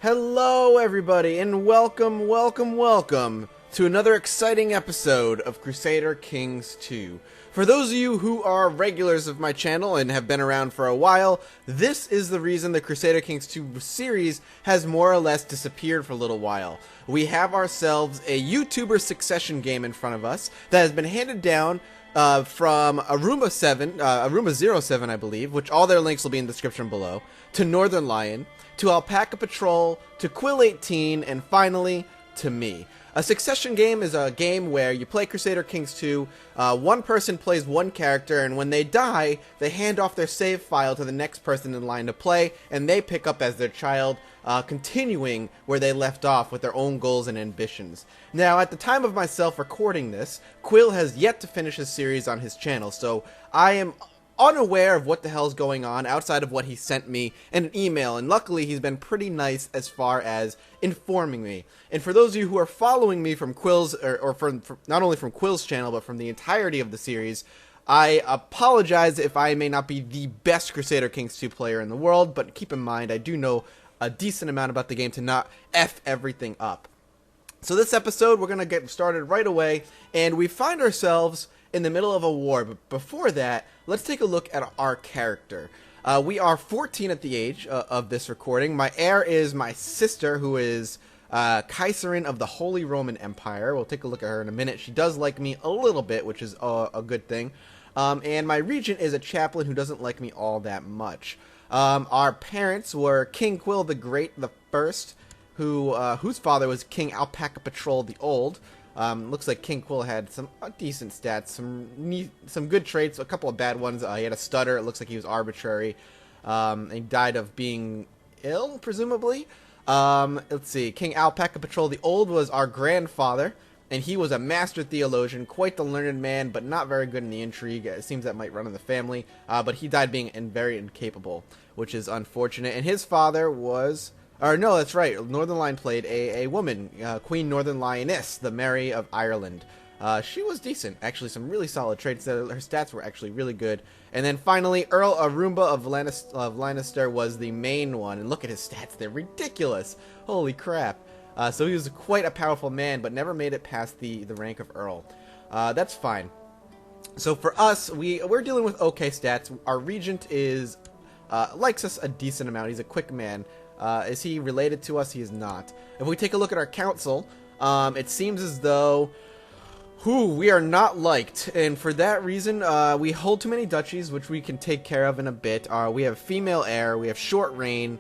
Hello everybody and welcome to another exciting episode of Crusader Kings 2. For those of you who are regulars of my channel and have been around for a while, this is the reason the Crusader Kings 2 series has more or less disappeared for a little while. We have ourselves a YouTuber succession game in front of us that has been handed down from Aruma 07, I believe, which all their links will be in the description below, to Northern Lion, to Alpaca Patrol, to Quill 18, and finally, to me. A succession game is a game where you play Crusader Kings 2, one person plays one character, and when they die, they hand off their save file to the next person in line to play, and they pick up as their child, continuing where they left off with their own goals and ambitions. Now, at the time of myself recording this, Quill has yet to finish his series on his channel, so I am unaware of what the hell's going on outside of what he sent me in an email, and luckily he's been pretty nice as far as informing me. And for those of you who are following me from Quill's, or from not only from Quill's channel, but from the entirety of the series, I apologize if I may not be the best Crusader Kings 2 player in the world, but keep in mind I do know a decent amount about the game to not F everything up. So this episode, we're going to get started right away, and we find ourselves in the middle of a war, but before that, let's take a look at our character. We are 14 at the age of this recording. My heir is my sister, who is Kaiserin of the Holy Roman Empire. We'll take a look at her in a minute. She does like me a little bit, which is a good thing. And my regent is a chaplain who doesn't like me all that much. Our parents were King Quill the Great the First, whose father was King Alpaca Patrol the Old. Looks like King Quill had some decent stats, some good traits, a couple of bad ones. He had a stutter. It looks like he was arbitrary. He died of being ill, presumably. Let's see. King Alpaca Patrol the Old was our grandfather, and he was a master theologian, quite the learned man, but not very good in the intrigue. It seems that might run in the family. But he died being very incapable, which is unfortunate. And his father was... Or no, that's right. Northern Lion played a woman, Queen Northern Lioness, the Mary of Ireland. She was decent, actually, some really solid traits. Her stats were actually really good. And then finally, Earl Arumba of Lannister was the main one. And look at his stats; they're ridiculous. Holy crap! So he was quite a powerful man, but never made it past the rank of Earl. That's fine. So for us, we're dealing with okay stats. Our regent likes us a decent amount. He's a quick man. Is he related to us? He is not. If we take a look at our council, it seems as though we are not liked, and for that reason, we hold too many duchies, which we can take care of in a bit. We have female heir, we have short reign.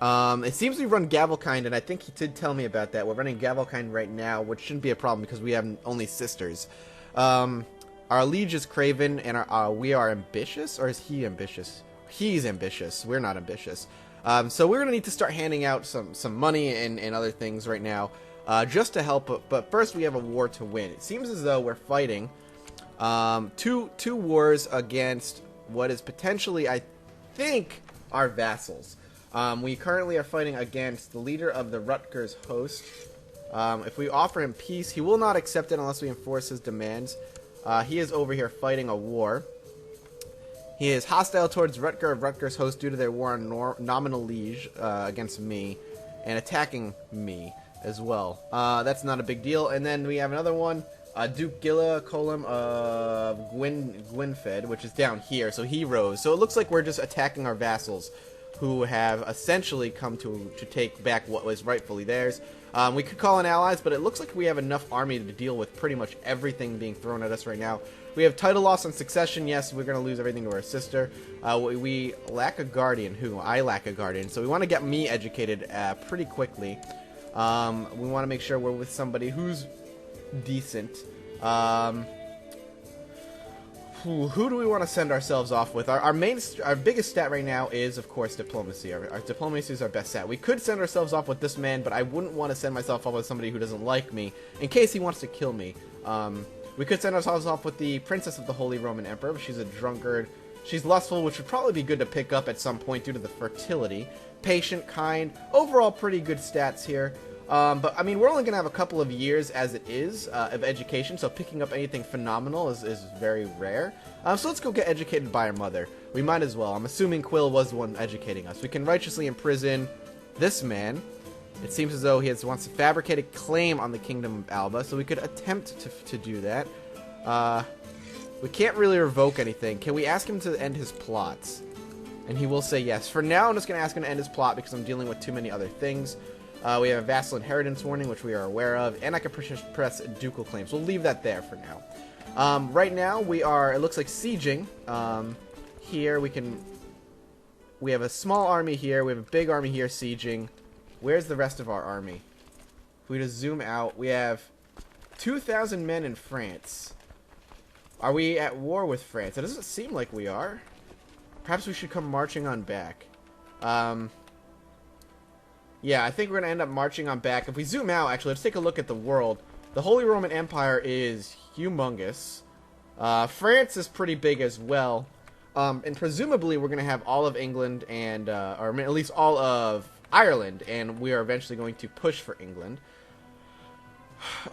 It seems we run Gavelkind, and I think he did tell me about that. We're running Gavelkind right now, which shouldn't be a problem because we have only sisters. Our liege is Craven, and we are ambitious, or is he ambitious? He's ambitious. We're not ambitious. So we're going to need to start handing out some money and other things right now, just to help. But first, we have a war to win. It seems as though we're fighting two wars against what is potentially, I think, our vassals. We currently are fighting against the leader of the Rutgers host. If we offer him peace, he will not accept it unless we enforce his demands. He is over here fighting a war. He is hostile towards Rutger of Rutgers host due to their war on nominal liege against me, and attacking me as well. That's not a big deal. And then we have another one, Duke Gilla Colum of Gwynfed, which is down here. So he rose. So it looks like we're just attacking our vassals, who have essentially come to take back what was rightfully theirs. We could call in allies, but it looks like we have enough army to deal with pretty much everything being thrown at us right now. We have title loss on succession. Yes, we're going to lose everything to our sister. We lack a guardian. I lack a guardian. So we want to get me educated pretty quickly. We want to make sure we're with somebody who's decent. Who do we want to send ourselves off with? Our biggest stat right now is, of course, diplomacy. Our diplomacy is our best stat. We could send ourselves off with this man, but I wouldn't want to send myself off with somebody who doesn't like me, in case he wants to kill me. We could send ourselves off with the Princess of the Holy Roman Emperor. She's a drunkard. She's lustful, which would probably be good to pick up at some point due to the fertility. Patient, kind. Overall, pretty good stats here. But, I mean, we're only going to have a couple of years as it is of education, so picking up anything phenomenal is very rare. So let's go get educated by our mother. We might as well. I'm assuming Quill was the one educating us. We can righteously imprison this man. It seems as though he wants to fabricate a claim on the Kingdom of Alba, so we could attempt to do that. We can't really revoke anything. Can we ask him to end his plots? And he will say yes. For now, I'm just going to ask him to end his plot because I'm dealing with too many other things. We have a vassal inheritance warning, which we are aware of, and I can press ducal claims. We'll leave that there for now. Right now, we are, it looks like, sieging. Here, we have a small army here. We have a big army here sieging. Where's the rest of our army? If we just zoom out, we have 2,000 men in France. Are we at war with France? It doesn't seem like we are. Perhaps we should come marching on back. Yeah, I think we're going to end up marching on back. If we zoom out, actually, let's take a look at the world. The Holy Roman Empire is humongous. France is pretty big as well. And presumably we're going to have all of England and, or at least all of Ireland, and we are eventually going to push for England.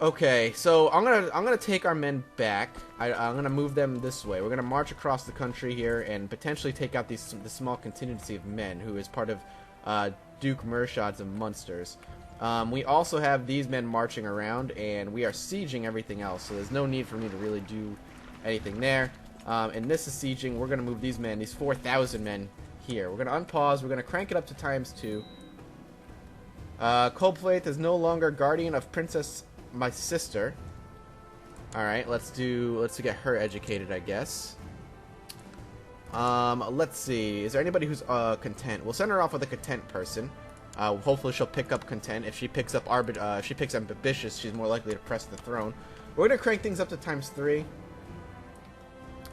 Okay, so I'm gonna take our men back. I'm gonna move them this way. We're gonna march across the country here and potentially take out the small contingency of men who is part of Duke Murshad's of Munsters. We also have these men marching around, and we are sieging everything else. So there's no need for me to really do anything there. And this is sieging. We're gonna move these men, these 4,000 men here. We're gonna unpause. We're gonna crank it up to ×2. Coldplate is no longer guardian of Princess, my sister. Alright, let's get her educated, I guess. Let's see. Is there anybody who's content? We'll send her off with a content person. Hopefully she'll pick up content. If she picks up ambitious, she's more likely to press the throne. We're gonna crank things up to ×3.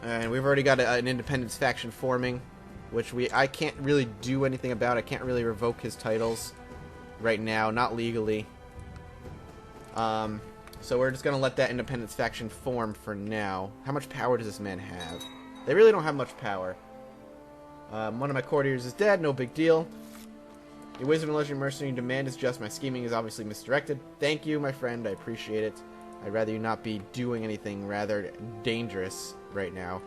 And we've already got an independence faction forming, which I can't really do anything about. I can't really revoke his titles right now, not legally. So we're just gonna let that independence faction form for now. How much power does this man have? They really don't have much power. One of my courtiers is dead, no big deal. Your wisdom and legendary mercenary demand is just. My scheming is obviously misdirected. Thank you, my friend, I appreciate it. I'd rather you not be doing anything rather dangerous right now.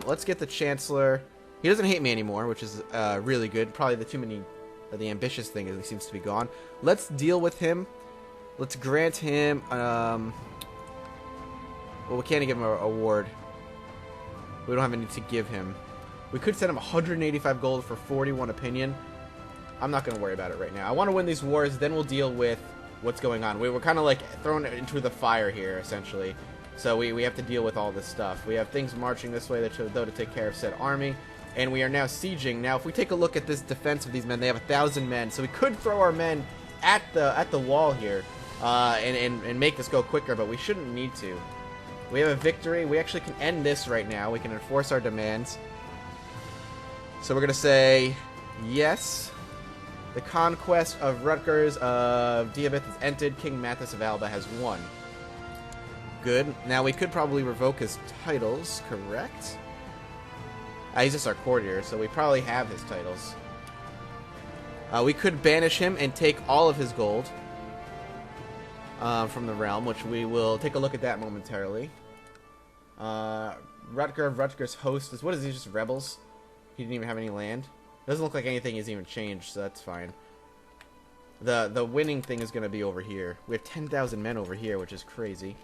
Let's get the Chancellor. He doesn't hate me anymore, which is really good. Probably the ambitious thing is he seems to be gone. Let's deal with him. Let's grant him, well, we can't give him an award. We don't have any to give him. We could send him 185 gold for 41 opinion. I'm not going to worry about it right now. I want to win these wars, then we'll deal with what's going on. We were kind of like thrown into the fire here, essentially. So we have to deal with all this stuff. We have things marching this way, though, to take care of said army. And we are now sieging. Now, if we take a look at this defense of these men, they have 1,000 men. So we could throw our men at the wall here. And make this go quicker, but we shouldn't need to. We have a victory. We actually can end this right now. We can enforce our demands. So we're going to say, yes. The conquest of Rutgers of Diabeth has ended. King Mathas of Alba has won. Good. Now we could probably revoke his titles, correct? He's just our courtier, so we probably have his titles. We could banish him and take all of his gold. From the realm, which we will take a look at that momentarily. Rutger of Rutger's host is, what is he, just rebels? He didn't even have any land. Doesn't look like anything has even changed, so that's fine. The winning thing is going to be over here. We have 10,000 men over here, which is crazy.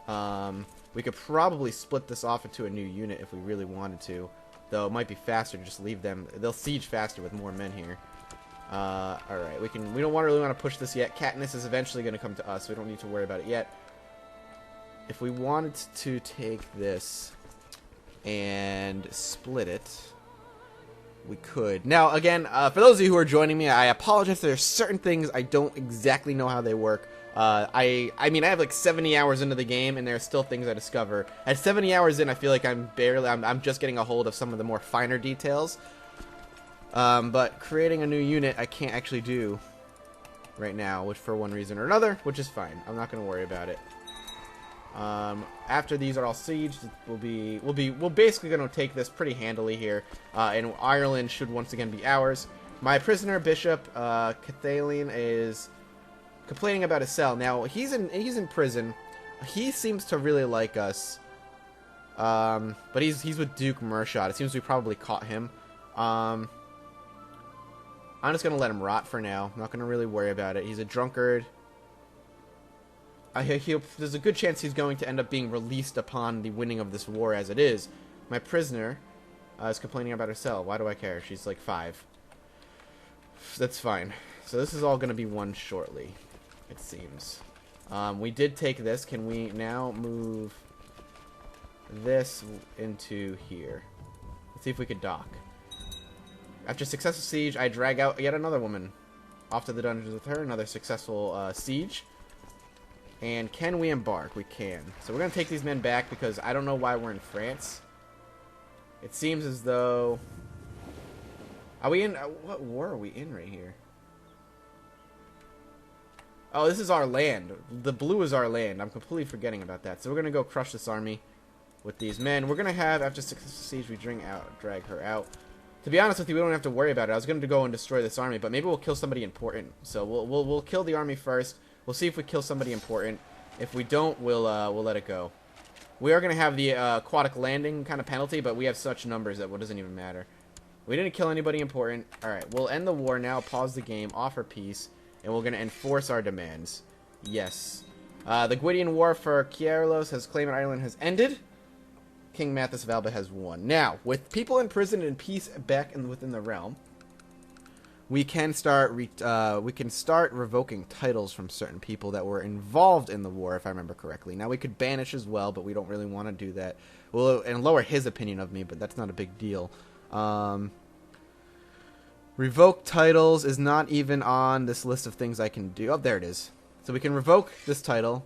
We could probably split this off into a new unit if we really wanted to, though it might be faster to just leave them. They'll siege faster with more men here. Alright, we don't really want to push this yet. Katniss is eventually going to come to us, so we don't need to worry about it yet. If we wanted to take this and split it, we could. Now, again, for those of you who are joining me, I apologize. There are certain things I don't exactly know how they work. I mean, I have like 70 hours into the game, and there are still things I discover. At 70 hours in, I feel like I'm just getting a hold of some of the more finer details. But creating a new unit I can't actually do right now, which for one reason or another, which is fine. I'm not going to worry about it. After these are all sieged, we're basically going to take this pretty handily here, and Ireland should once again be ours. My prisoner Bishop Cathaleen is complaining about his cell. Now he's in prison. He seems to really like us, but he's with Duke Murshad. It seems we probably caught him. I'm just going to let him rot for now. I'm not going to really worry about it. He's a drunkard. There's a good chance he's going to end up being released upon the winning of this war as it is. My prisoner is complaining about herself. Why do I care? She's like 5. That's fine. So this is all going to be won shortly, it seems. We did take this. Can we now move this into here? Let's see if we could dock. After successful siege, I drag out yet another woman off to the dungeons with her. Another successful siege. And can we embark? We can. So we're going to take these men back because I don't know why we're in France. It seems as though... Are we in... what war are we in right here? Oh, this is our land. The blue is our land. I'm completely forgetting about that. So we're going to go crush this army with these men. We're going to have, after successful siege, we drag her out. To be honest with you, we don't have to worry about it. I was going to go and destroy this army, but maybe we'll kill somebody important. So we'll kill the army first. We'll see if we kill somebody important. If we don't, we'll let it go. We are going to have the aquatic landing kind of penalty, but we have such numbers that it doesn't even matter. We didn't kill anybody important. Alright, we'll end the war now, pause the game, offer peace, and we're going to enforce our demands. Yes. The Gwydian War for Kierlos has claimed Ireland has ended. King Mathas of Alba has won. Now, with people in prison and peace back within the realm, we can start revoking titles from certain people that were involved in the war, if I remember correctly. Now, we could banish as well, but we don't really want to do that. And lower his opinion of me, but that's not a big deal. Revoke titles is not even on this list of things I can do. Oh, there it is. So we can revoke this title.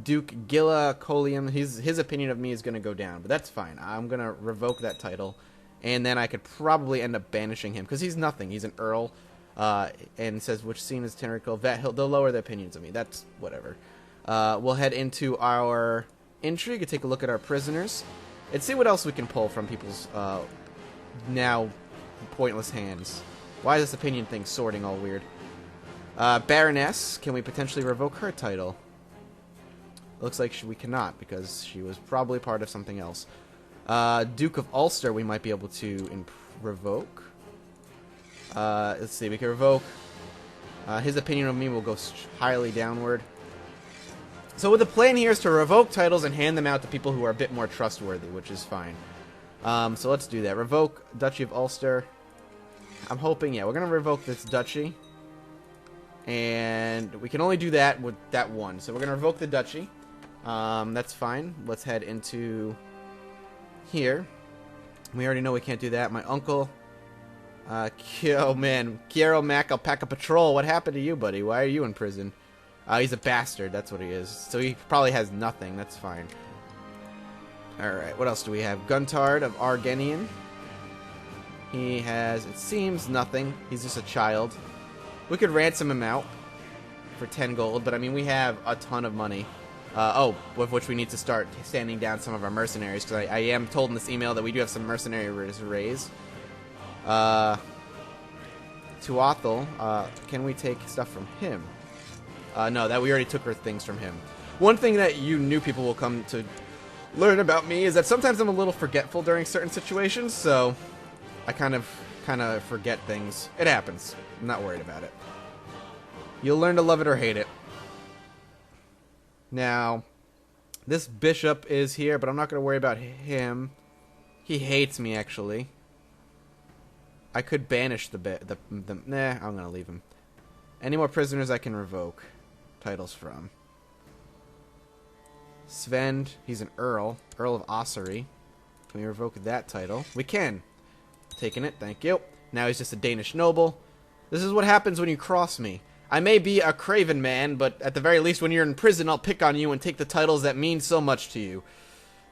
Duke Gilla Colium, his opinion of me is going to go down, but that's fine. I'm going to revoke that title. And then I could probably end up banishing him, because he's nothing. He's an earl, and says, which seen as tyrannical. They'll lower their opinions of me. That's whatever. We'll head into our intrigue and take a look at our prisoners. And see what else we can pull from people's now pointless hands. Why is this opinion thing sorting all weird? Baroness, can we potentially revoke her title? Looks like we cannot, because she was probably part of something else. Duke of Ulster we might be able to revoke. Let's see, we can revoke. His opinion of me will go highly downward. So the plan here is to revoke titles and hand them out to people who are a bit more trustworthy, which is fine. So let's do that. Revoke Duchy of Ulster. I'm hoping, yeah, we're going to revoke this duchy. And we can only do that with that one. So we're going to revoke the duchy. That's fine. Let's head into here. We already know we can't do that. My uncle, oh man, Kiero Mac Alpaca Patrol. What happened to you, buddy? Why are you in prison? He's a bastard. That's what he is. So he probably has nothing. That's fine. Alright, what else do we have? Guntard of Argenian. He has, it seems, nothing. He's just a child. We could ransom him out for 10 gold, but I mean, we have a ton of money. With which we need to start standing down some of our mercenaries, because I am told in this email that we do have some mercenaries to raise. Tuathal, can we take stuff from him? No, that we already took our things from him. One thing that you new people will come to learn about me is that sometimes I'm a little forgetful during certain situations, so I kind of forget things. It happens. I'm not worried about it. You'll learn to love it or hate it. Now, this bishop is here, but I'm not going to worry about him. He hates me, actually. I could banish the nah, I'm going to leave him. Any more prisoners I can revoke titles from? Svend, he's an Earl of Ossory. Can we revoke that title? We can. Taking it, thank you. Now he's just a Danish noble. This is what happens when you cross me. I may be a craven man, but at the very least when you're in prison, I'll pick on you and take the titles that mean so much to you.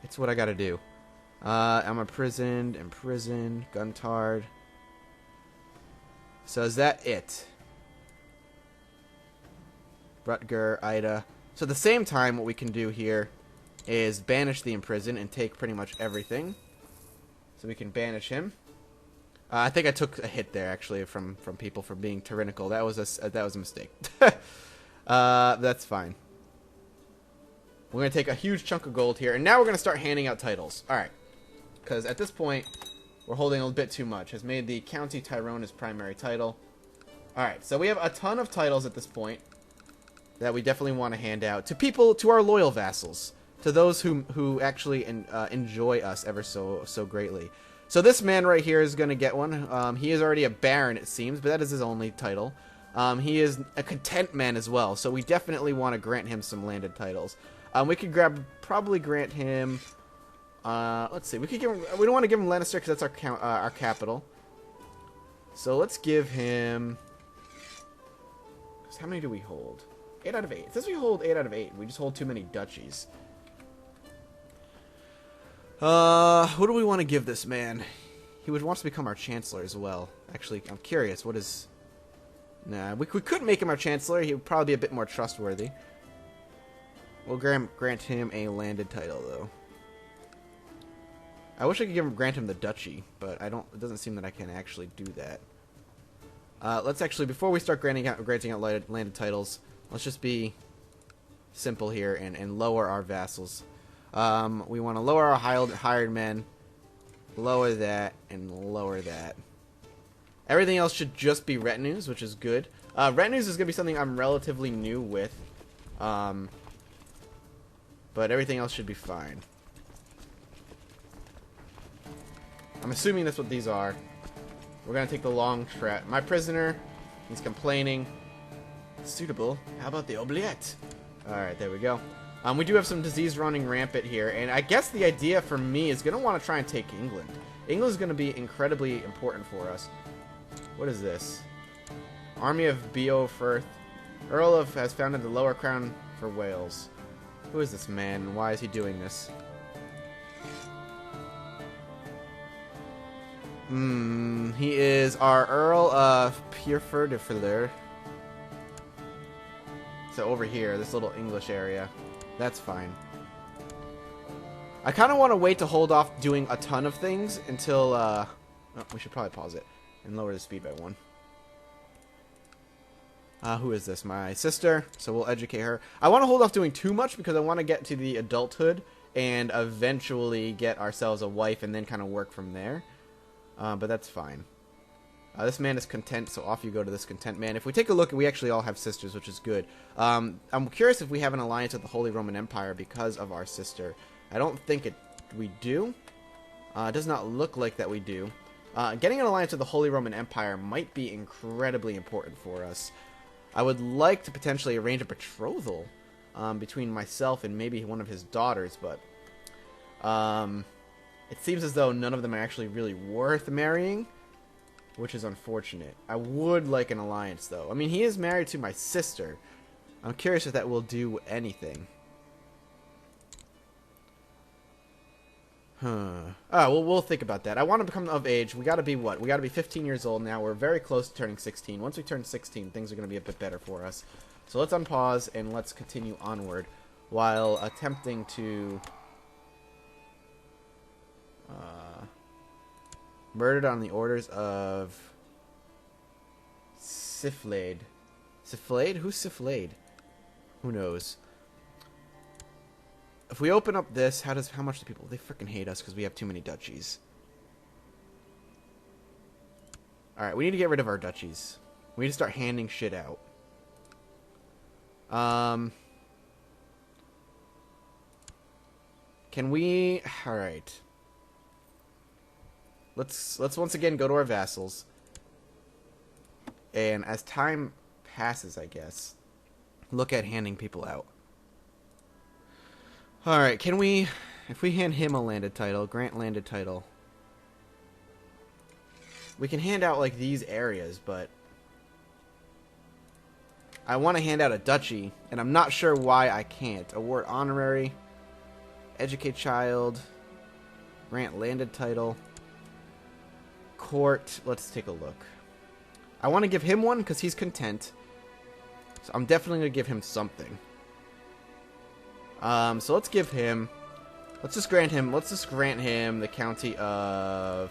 It's what I gotta do. I'm imprisoned, Guntard. So is that it? Rutger, Ida. So at the same time, what we can do here is banish the imprison and take pretty much everything. So we can banish him. I think I took a hit there, actually, from people for being tyrannical. That was a mistake. That's fine. We're going to take a huge chunk of gold here, and now we're going to start handing out titles. Alright. Because at this point, we're holding a bit too much. Has made the County Tyrone his primary title. Alright, so we have a ton of titles at this point that we definitely want to hand out to people, to our loyal vassals, to those who actually enjoy us ever so greatly. So this man right here is going to get one. He is already a baron, it seems, but that is his only title. He is a content man as well, so we definitely want to grant him some landed titles. We could probably grant him. Let's see. We could give him. We don't want to give him Lannister because that's our capital. So let's give him. How many do we hold? 8 out of 8. It says we hold 8 out of 8. We just hold too many duchies. Who do we want to give this man? He would want to become our chancellor as well. Actually, I'm curious. What is... Nah, we could make him our chancellor. He would probably be a bit more trustworthy. We'll grant him a landed title, though. I wish I could grant him the duchy, but I don't. It doesn't seem that I can actually do that. Let's actually, before we start granting out landed titles, let's just be simple here and lower our vassals. We want to lower our hired men, lower that, and lower that. Everything else should just be retinues, which is good. Retinues is going to be something I'm relatively new with, but everything else should be fine. I'm assuming that's what these are. We're going to take the long trek. My prisoner, he's complaining. Suitable. How about the oubliette? Alright, there we go. We do have some disease running rampant here, and I guess the idea for me is going to want to try and take England. England's going to be incredibly important for us. What is this? Army of Beowulf. Earl of has founded the Lower Crown for Wales. Who is this man, and why is he doing this? He is our Earl of Pierrefirdler. So over here, this little English area. That's fine. I kind of want to wait to hold off doing a ton of things until, oh, we should probably pause it and lower the speed by 1. Who is this? My sister. So we'll educate her. I want to hold off doing too much because I want to get to the adulthood and eventually get ourselves a wife and then kind of work from there. But that's fine. This man is content, so off you go to this content man. If we take a look, we actually all have sisters, which is good. I'm curious if we have an alliance with the Holy Roman Empire because of our sister. I don't think we do. It does not look like that we do. Getting an alliance with the Holy Roman Empire might be incredibly important for us. I would like to potentially arrange a betrothal between myself and maybe one of his daughters, but it seems as though none of them are actually really worth marrying, which is unfortunate. I would like an alliance, though. I mean, he is married to my sister. I'm curious if that will do anything. Oh, we'll think about that. I want to become of age. We got to be what? We got to be 15 years old now. We're very close to turning 16. Once we turn 16, things are going to be a bit better for us. So let's unpause and let's continue onward while attempting to... murdered on the orders of Siflade. Siflade? Who's Siflade? Who knows? If we open up this, how much do people... They freaking hate us because we have too many duchies. Alright, we need to get rid of our duchies. We need to start handing shit out. Can we... Alright. Let's once again go to our vassals. And as time passes, I guess, look at handing people out. Alright, can we... If we hand him a landed title, grant landed title. We can hand out, like, these areas, but... I want to hand out a duchy, and I'm not sure why I can't. Award honorary. Educate child. Grant landed title. Court. Let's take a look. I want to give him one because he's content. So I'm definitely going to give him something. So let's give him... Let's just grant him the county of...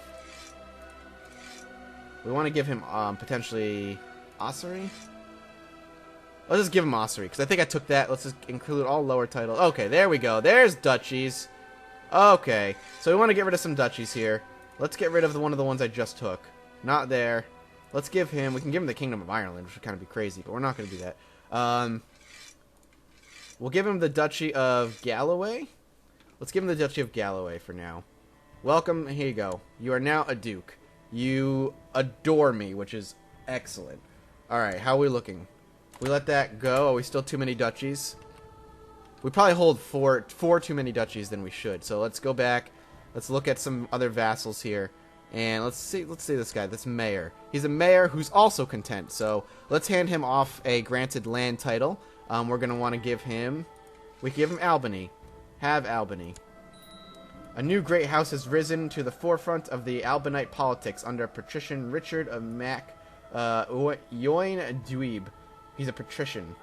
We want to give him, potentially... Ossory? Let's just give him Ossory, because I think I took that. Let's just include all lower titles. Okay, there we go. There's duchies. Okay, so we want to get rid of some duchies here. Let's get rid of one of the ones I just took. Not there. Let's give him... We can give him the Kingdom of Ireland, which would kind of be crazy, but we're not going to do that. We'll give him the Duchy of Galloway. Let's give him the Duchy of Galloway for now. Welcome. Here you go. You are now a duke. You adore me, which is excellent. Alright, how are we looking? We let that go. Are we still too many duchies? We probably hold four too many duchies than we should. So let's go back. Let's look at some other vassals here. And let's see this guy, this mayor. He's a mayor who's also content. So let's hand him off a granted land title. We're going to want to give him... We can give him Albany. Have Albany. A new great house has risen to the forefront of the Albonite politics under patrician Richard of Yoin Dweeb. He's a patrician.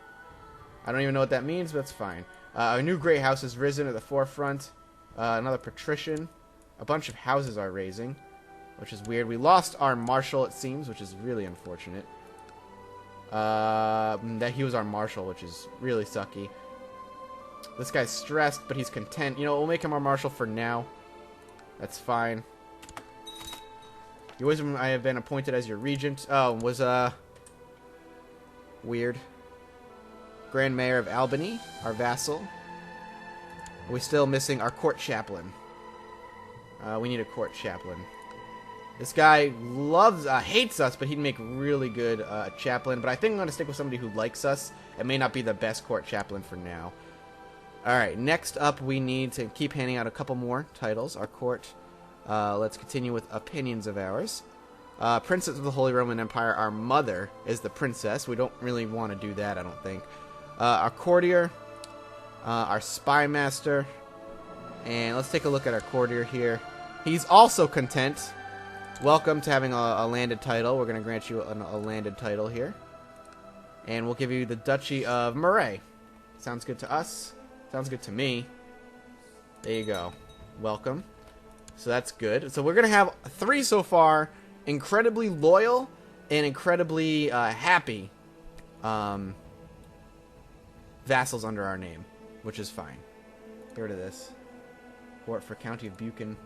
I don't even know what that means, but that's fine. A new great house has risen to the forefront. Another patrician. A bunch of houses are raising, which is weird. We lost our marshal, it seems, which is really unfortunate. That he was our marshal, which is really sucky. This guy's stressed, but he's content. You know, we'll make him our marshal for now. That's fine. Your wisdom, I have been appointed as your regent. Oh, was, weird. Grand Mayor of Albany, our vassal. We're still missing our court chaplain. We need a court chaplain. This guy hates us, but he'd make really good chaplain. But I think I'm going to stick with somebody who likes us. It may not be the best court chaplain for now. Alright, next up we need to keep handing out a couple more titles. Our court. Let's continue with opinions of ours. Princess of the Holy Roman Empire. Our mother is the princess. We don't really want to do that, I don't think. Our courtier. Our spy master. And let's take a look at our courtier here. He's also content. Welcome to having a landed title. We're going to grant you a landed title here. And we'll give you the Duchy of Moray. Sounds good to us. Sounds good to me. There you go. Welcome. So that's good. So we're going to have 3 so far. Incredibly loyal and incredibly happy vassals under our name, which is fine. Get rid of this. Court for County of Buchan.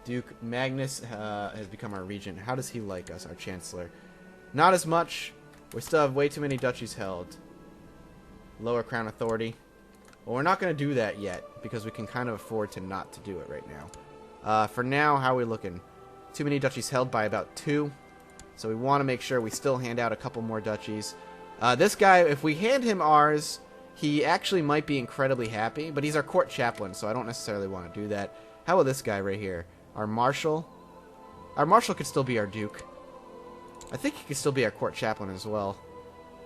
Duke Magnus has become our regent. How does he like us, our chancellor? Not as much. We still have way too many duchies held. Lower crown authority. Well, we're not going to do that yet because we can kind of afford to not to do it right now. For now, how are we looking? Too many duchies held by about 2. So we want to make sure we still hand out a couple more duchies. This guy, if we hand him ours, he actually might be incredibly happy, but he's our court chaplain, so I don't necessarily want to do that. How about this guy right here? Our marshal? Our marshal could still be our duke. I think he could still be our court chaplain as well.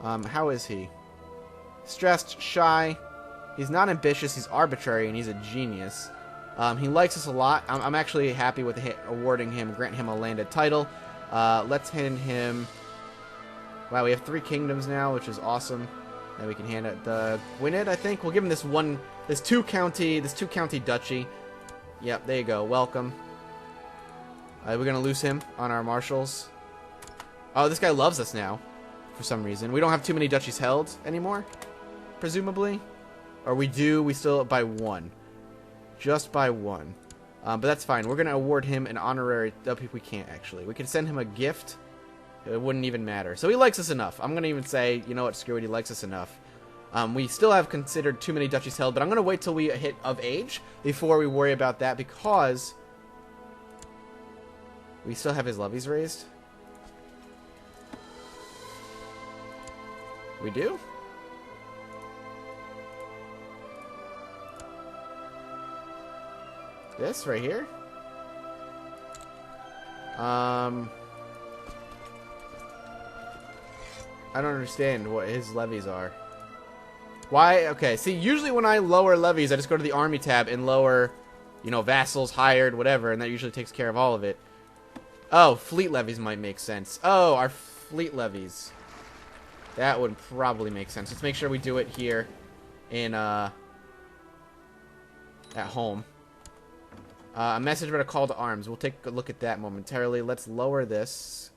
How is he? Stressed, shy. He's not ambitious, he's arbitrary, and he's a genius. He likes us a lot. I'm actually happy with awarding him, granting him a landed title. Let's hand him... Wow, we have 3 kingdoms now, which is awesome. And we can hand it the Gwynedd, I think. We'll give him this two county duchy. Yep, there you go. Welcome. We're gonna lose him on our marshals. Oh, this guy loves us now, for some reason. We don't have too many duchies held anymore, presumably. Or we do, we still by 1. Just by 1. But that's fine. We're gonna award him an honorary... we can't, actually. We can send him a gift. It wouldn't even matter. So he likes us enough. I'm gonna even say, you know what, screw it, he likes us enough. We still have considered too many duchies held, but I'm gonna wait till we hit of age before we worry about that, because we still have his levies raised. We do? This right here? I don't understand what his levies are. Why? Okay, see, usually when I lower levies, I just go to the army tab and lower, you know, vassals, hired, whatever, and that usually takes care of all of it. Oh, fleet levies might make sense. Oh, our fleet levies. That would probably make sense. Let's make sure we do it here in, at home. A message about a call to arms. We'll take a look at that momentarily. Let's lower this.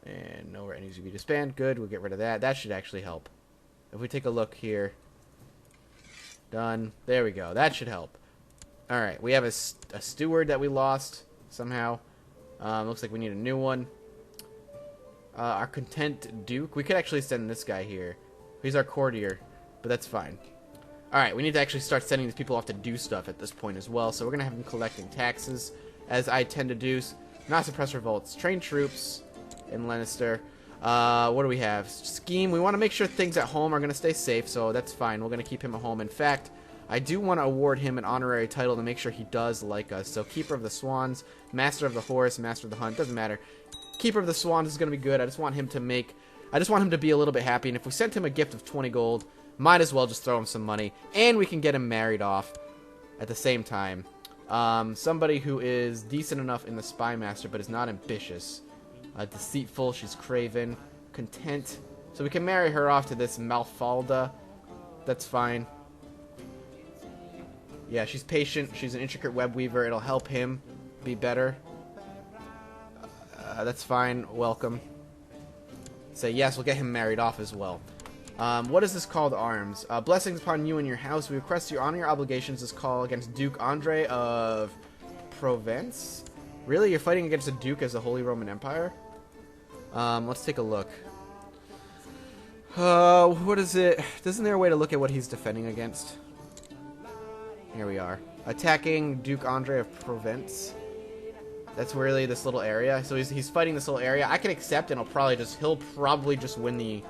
And nowhere it needs to be disbanded. Good, we'll get rid of that. That should actually help. If we take a look here. Done. There we go. That should help. Alright, we have a steward that we lost somehow. Looks like we need a new one. Our content Duke. We could actually send this guy here. He's our courtier, but that's fine. Alright, we need to actually start sending these people off to do stuff at this point as well. So we're going to have them collecting taxes, as I tend to do. Not suppress revolts. Train troops in Lannister. What do we have? Scheme. We want to make sure things at home are going to stay safe, so that's fine. We're going to keep him at home. In fact, I do want to award him an honorary title to make sure he does like us. So Keeper of the Swans, Master of the Horse, Master of the Hunt. Doesn't matter. Keeper of the Swans is going to be good. I just want him to be a little bit happy. And if we sent him a gift of 20 gold, might as well just throw him some money. And we can get him married off at the same time. Somebody who is decent enough in the Spy Master, but is not ambitious. Deceitful, she's craven. Content. So we can marry her off to this Malfalda. That's fine. Yeah, she's patient. She's an intricate web weaver. It'll help him be better. That's fine. Welcome. Say yes, we'll get him married off as well. What is this call to arms? Blessings upon you and your house. We request you honor your obligations. This call against Duke Andre of Provence. Really? You're fighting against a Duke as the Holy Roman Empire? Let's take a look. What is it? Isn't there a way to look at what he's defending against? Here we are. Attacking Duke Andre of Provence. That's really this little area. So he's fighting this little area. I can accept, and he'll probably just win the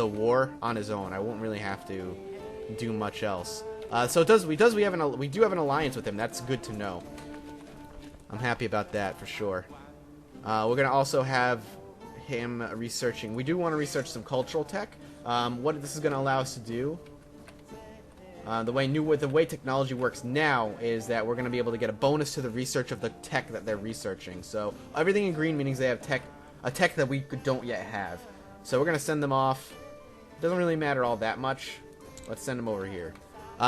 war on his own. I won't really have to do much else. So we do have an alliance with him. That's good to know. I'm happy about that for sure. We're gonna also have him researching. We do want to research some cultural tech. What this is gonna allow us to do. The way technology works now is that we're going to be able to get a bonus to the research of the tech that they're researching. So everything in green means they have a tech that we don't yet have. So we're going to send them off. Doesn't really matter all that much. Let's send them over here.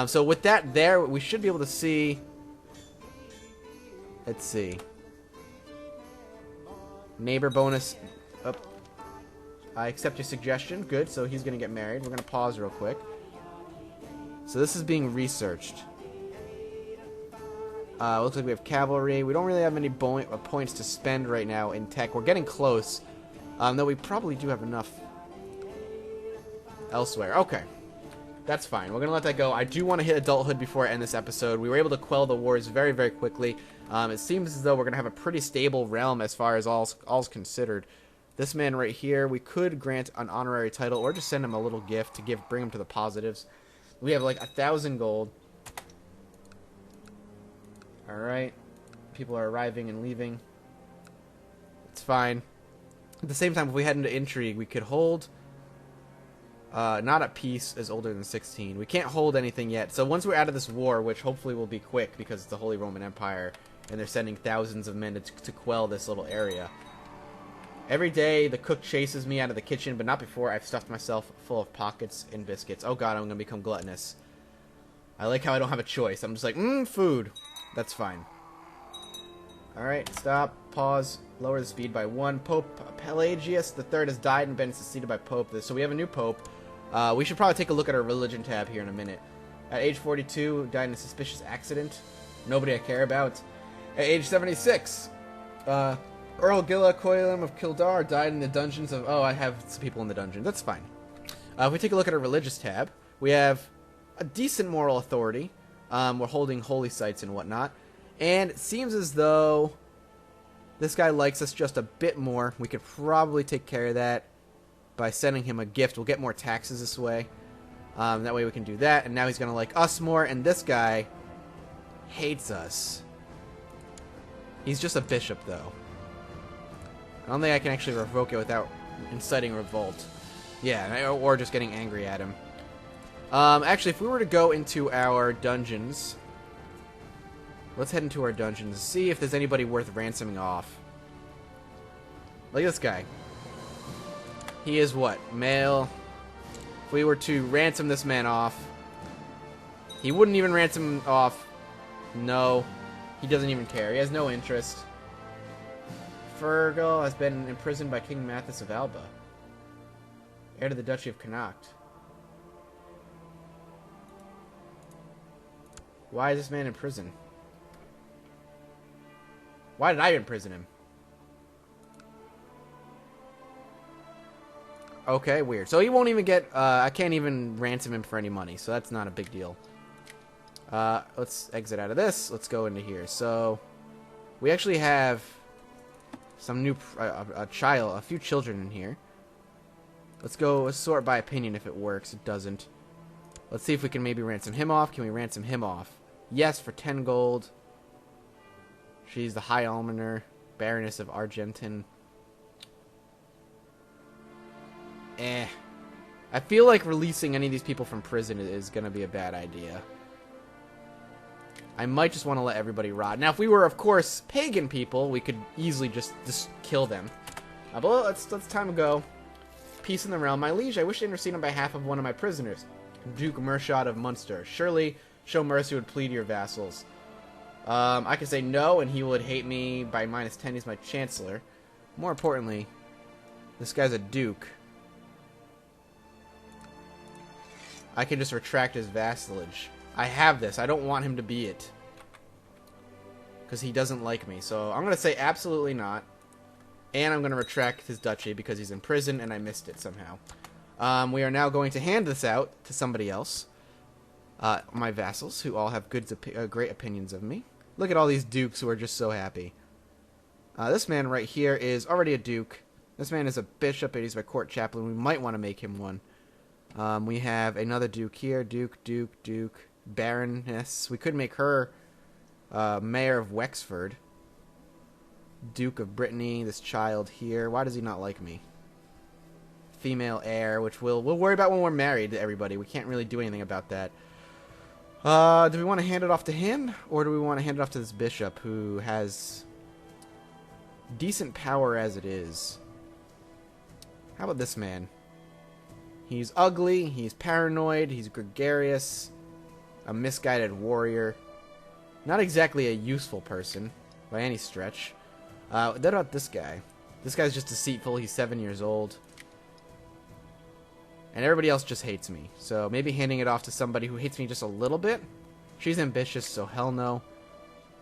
So with that there, we should be able to see. Let's see. Neighbor bonus. Oh. I accept your suggestion. Good. So he's going to get married. We're going to pause real quick. So this is being researched. Looks like we have cavalry. We don't really have many points to spend right now in tech. We're getting close. Though we probably do have enough elsewhere. Okay. That's fine. We're going to let that go. I do want to hit adulthood before I end this episode. We were able to quell the wars very, very quickly. It seems as though we're going to have a pretty stable realm as far as all's considered. This man right here, we could grant an honorary title or just send him a little gift to bring him to the positives. We have like 1,000 gold. Alright. People are arriving and leaving. It's fine. At the same time, if we head into intrigue, we could hold... not at peace is older than 16. We can't hold anything yet. So once we're out of this war, which hopefully will be quick because it's the Holy Roman Empire, and they're sending thousands of men to quell this little area. Every day, the cook chases me out of the kitchen, but not before I've stuffed myself full of pockets and biscuits. Oh god, I'm going to become gluttonous. I like how I don't have a choice. I'm just like, food. That's fine. Alright, stop, pause, lower the speed by 1. Pope Pelagius III has died and been succeeded by Pope. So we have a new Pope. We should probably take a look at our religion tab here in a minute. At age 42, died in a suspicious accident. Nobody I care about. At age 76, Earl Gilla Coilum of Kildare died in the dungeons of... Oh, I have some people in the dungeon. That's fine. If we take a look at our religious tab, we have a decent moral authority. We're holding holy sites and whatnot. And it seems as though this guy likes us just a bit more. We could probably take care of that by sending him a gift. We'll get more taxes this way. That way we can do that. And now he's going to like us more. And this guy hates us. He's just a bishop, though. I don't think I can actually revoke it without inciting revolt. Yeah, or just getting angry at him. Actually, if we were to go into our dungeons... Let's head into our dungeons and see if there's anybody worth ransoming off. Look at this guy. He is what? Male. If we were to ransom this man off... He wouldn't even ransom off. No. He doesn't even care. He has no interest. Fergal has been imprisoned by King Mathas of Alba, heir to the Duchy of Connacht. Why is this man in prison? Why did I imprison him? Okay, weird. So he won't even get... I can't even ransom him for any money, so that's not a big deal. Let's exit out of this. Let's go into here. So, we actually have some new... a few children in here. Let's go sort by opinion if it works. It doesn't. Let's see if we can maybe ransom him off. Can we ransom him off? Yes, for 10 gold. She's the High Almoner, Baroness of Argentin. I feel like releasing any of these people from prison is going to be a bad idea. I might just want to let everybody rot. Now, if we were, of course, pagan people, we could easily just kill them. But let's time to go. Peace in the realm. My liege, I wish to intercede on behalf of one of my prisoners, Duke Mershot of Munster. Surely, show mercy would plead your vassals. I could say no, and he would hate me by -10. He's my chancellor. More importantly, this guy's a duke. I can just retract his vassalage. I have this. I don't want him to be it. Because he doesn't like me. So I'm going to say absolutely not. And I'm going to retract his duchy because he's in prison and I missed it somehow. We are now going to hand this out to somebody else. My vassals, who all have great opinions of me. Look at all these dukes who are just so happy. This man right here is already a duke. This man is a bishop and he's my court chaplain. We might want to make him one. We have another duke here. Duke. Baroness. We could make her mayor of Wexford. Duke of Brittany. This child here. Why does he not like me? Female heir, which we'll worry about when we're married to everybody. We can't really do anything about that. Do we want to hand it off to him? Or do we want to hand it off to this bishop who has decent power as it is? How about this man? He's ugly, he's paranoid, he's gregarious, a misguided warrior. Not exactly a useful person, by any stretch. What about this guy? This guy's just deceitful, he's 7 years old. And everybody else just hates me. So maybe handing it off to somebody who hates me just a little bit. She's ambitious, so hell no.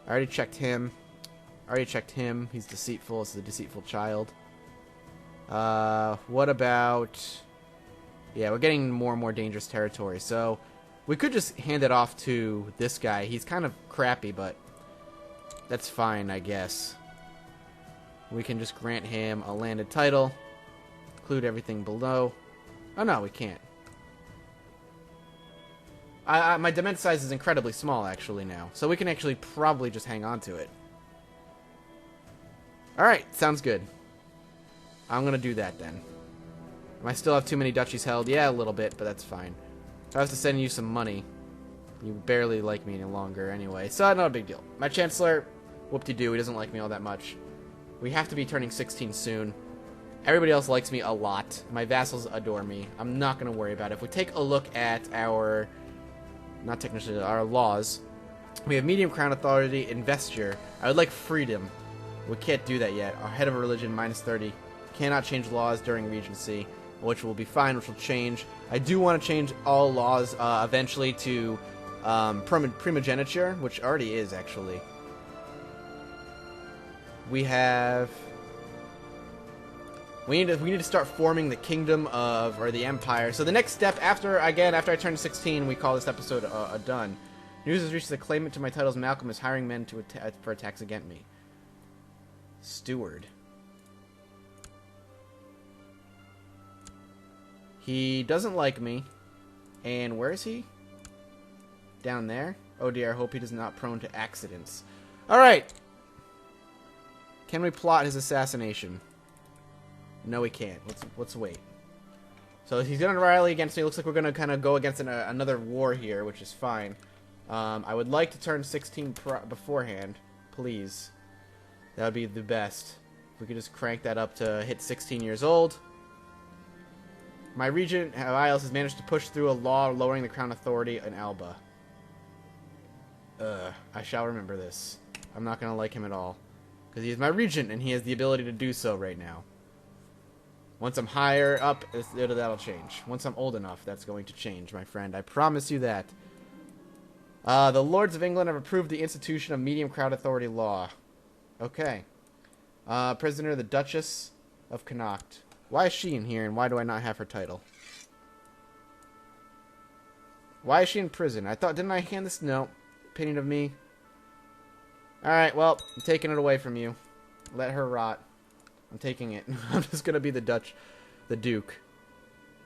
I already checked him. He's deceitful, it's the deceitful child. What about... Yeah, we're getting more and more dangerous territory, so we could just hand it off to this guy. He's kind of crappy, but that's fine, I guess. We can just grant him a landed title, include everything below. Oh no, we can't. My dement size is incredibly small, actually, now, so we can actually probably just hang on to it. Alright, sounds good. I'm gonna do that, then. I still have too many duchies held. Yeah, a little bit, but that's fine. If I was to send you some money, you barely like me any longer anyway. So, not a big deal. My chancellor, whoop-de-doo, he doesn't like me all that much. We have to be turning 16 soon. Everybody else likes me a lot. My vassals adore me. I'm not going to worry about it. If we take a look at our... Not technically, our laws. We have medium crown authority, investiture. I would like freedom. We can't do that yet. Our head of a religion, -30. Cannot change laws during regency, which will be fine, which will change. I do want to change all laws eventually to primogeniture, which already is, actually. We have... We need to start forming the kingdom of, or the empire. So the next step, after I turn 16, we call this episode done. News has reached the claimant to my titles. Malcolm is hiring men for attacks against me. Steward. He doesn't like me. And where is he? Down there? Oh dear, I hope he is not prone to accidents. Alright! Can we plot his assassination? No, we can't. Let's wait. So he's going to rally against me. Looks like we're going to kind of go against another war here, which is fine. I would like to turn 16 beforehand. Please. That would be the best. If we could just crank that up to hit 16 years old. My regent, Iles, has managed to push through a law lowering the crown authority in Alba. I shall remember this. I'm not going to like him at all. Because he is my regent, and he has the ability to do so right now. Once I'm higher up, that'll change. Once I'm old enough, that's going to change, my friend. I promise you that. The Lords of England have approved the institution of medium crown authority law. Okay. Prisoner, the Duchess of Connacht. Why is she in here, and why do I not have her title? Why is she in prison? Didn't I hand this? No. Opinion of me. Alright, well, I'm taking it away from you. Let her rot. I'm taking it. I'm just gonna be the Duke.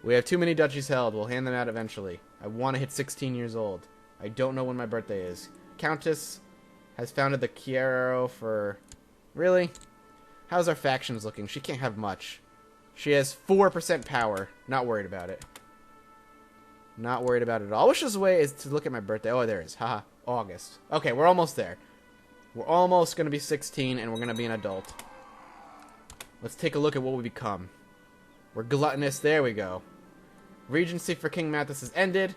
We have too many duchies held. We'll hand them out eventually. I want to hit 16 years old. I don't know when my birthday is. Countess has founded the Chiaro for... Really? How's our factions looking? She can't have much. She has 4% power. Not worried about it. Not worried about it at all. I wish this way is to look at my birthday. Oh, there it is. Haha. August. Okay, we're almost there. We're almost going to be 16, and we're going to be an adult. Let's take a look at what we become. We're gluttonous. There we go. Regency for King Mathas has ended.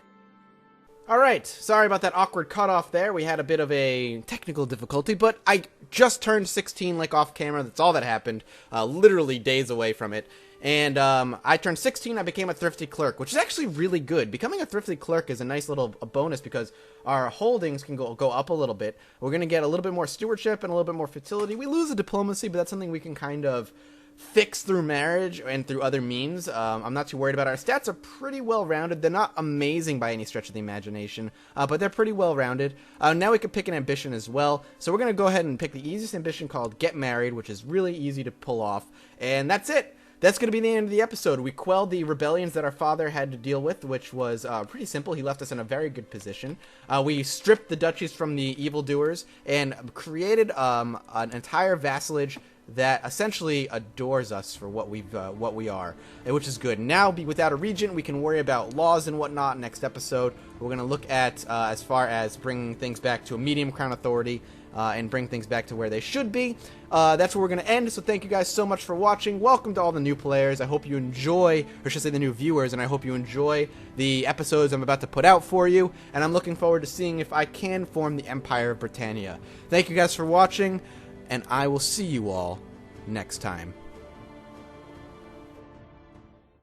Alright, sorry about that awkward cutoff there. We had a bit of a technical difficulty, but I just turned 16, like, off camera. That's all that happened. Literally days away from it. And I turned 16, I became a thrifty clerk, which is actually really good. Becoming a thrifty clerk is a nice little bonus because our holdings can go up a little bit. We're going to get a little bit more stewardship and a little bit more fertility. We lose the diplomacy, but that's something we can kind of fix through marriage and through other means. I'm not too worried about it. Our stats are pretty well-rounded. They're not amazing by any stretch of the imagination, but they're pretty well-rounded. Now we can pick an ambition as well. So we're going to go ahead and pick the easiest ambition called Get Married, which is really easy to pull off. And that's it. That's going to be the end of the episode. We quelled the rebellions that our father had to deal with, which was pretty simple. He left us in a very good position. We stripped the duchies from the evildoers and created an entire vassalage that essentially adores us for what we are, which is good. Now, without a regent, we can worry about laws and whatnot. Next episode, we're going to look at as far as bringing things back to a medium crown authority and bring things back to where they should be. That's where we're going to end, so thank you guys so much for watching. Welcome to all the new players. I hope you enjoy, or should I say the new viewers, and I hope you enjoy the episodes I'm about to put out for you, and I'm looking forward to seeing if I can form the Empire of Britannia. Thank you guys for watching, and I will see you all next time.